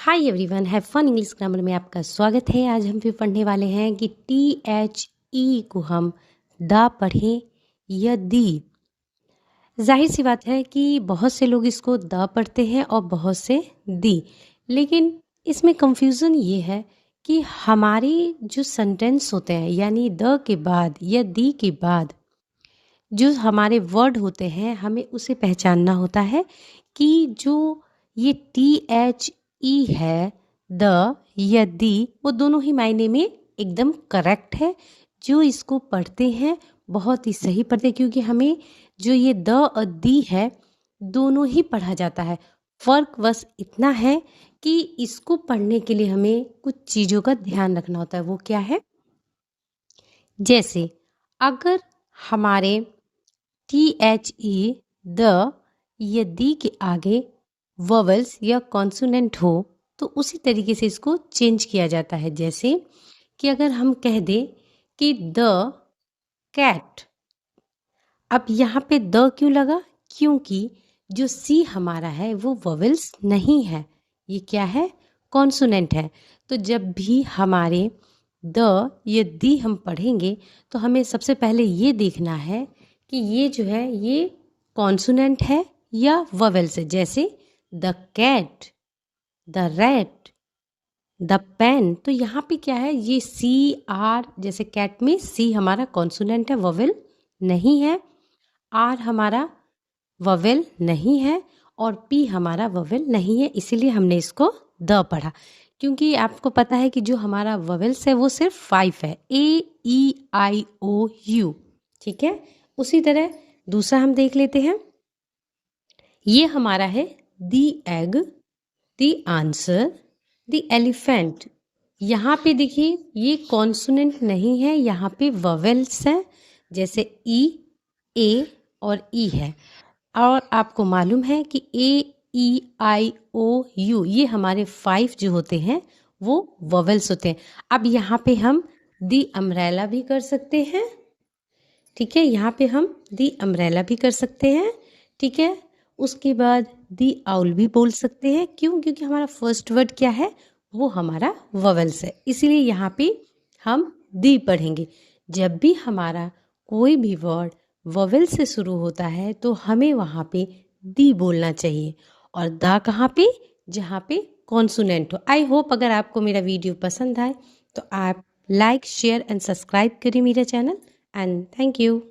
Hi everyone, have fun English grammar में आपका स्वागत है। आज हम फिर पढ़ने वाले हैं कि THE को हम द पढ़ें या दी। जाहिर सी बात है कि बहुत से लोग इसको द पढ़ते हैं और बहुत से दी, लेकिन इसमें कंफ्यूजन ये है कि हमारे जो सेंटेंस होते हैं यानी द के बाद या दी के बाद जो हमारे वर्ड होते हैं हमें उसे पहचानना होता है कि जो ये THE है द या दी, वो दोनों ही मायने में एकदम करेक्ट है। जो इसको पढ़ते हैं बहुत ही सही पढ़ते हैं, क्योंकि हमें जो ये द और दी है दोनों ही पढ़ा जाता है। फ़र्क बस इतना है कि इसको पढ़ने के लिए हमें कुछ चीज़ों का ध्यान रखना होता है। वो क्या है? जैसे अगर हमारे THE द या दी के आगे वोवेल्स या कॉन्सोनेंट हो तो उसी तरीके से इसको चेंज किया जाता है। जैसे कि अगर हम कह दें कि द कैट, अब यहाँ पे द क्यों लगा? क्योंकि जो सी हमारा है वो वोवेल्स नहीं है, ये क्या है? कॉन्सोनेंट है। तो जब भी हमारे द या दी हम पढ़ेंगे तो हमें सबसे पहले ये देखना है कि ये जो है ये कॉन्सोनेंट है या वोवेल्स है। जैसे the cat, the rat, the pen. तो यहाँ पे क्या है? ये CR, जैसे कैट में C हमारा कॉन्सोनेंट है, वोवेल नहीं है। R हमारा वोवेल नहीं है और P हमारा वोवेल नहीं है, इसीलिए हमने इसको द पढ़ा। क्योंकि आपको पता है कि जो हमारा वोवेल्स है वो सिर्फ 5 है, AEIOU। ठीक है, उसी तरह दूसरा हम देख लेते हैं। ये हमारा है the egg, the answer, the elephant. यहाँ पे देखिए ये कॉन्सोनेंट नहीं है, यहाँ पे वोवेल्स हैं, जैसे E, A और E है। और आपको मालूम है कि AEIOU ये हमारे 5 जो होते हैं वो वोवेल्स होते हैं। अब यहाँ पे हम दी अम्ब्रेला भी कर सकते हैं। ठीक है, यहाँ पे हम दी अम्ब्रेला भी कर सकते हैं। ठीक है, उसके बाद दी आउल भी बोल सकते हैं। क्यों? क्योंकि हमारा फर्स्ट वर्ड क्या है? वो हमारा वोवेल्स है, इसीलिए यहाँ पे हम दी पढ़ेंगे। जब भी हमारा कोई भी वर्ड वोवेल से शुरू होता है तो हमें वहाँ पे दी बोलना चाहिए। और दा कहाँ पे? जहाँ पे कॉन्सोनेंट हो। आई होप अगर आपको मेरा वीडियो पसंद आए तो आप लाइक, शेयर एंड सब्सक्राइब करें मेरा चैनल। And thank you.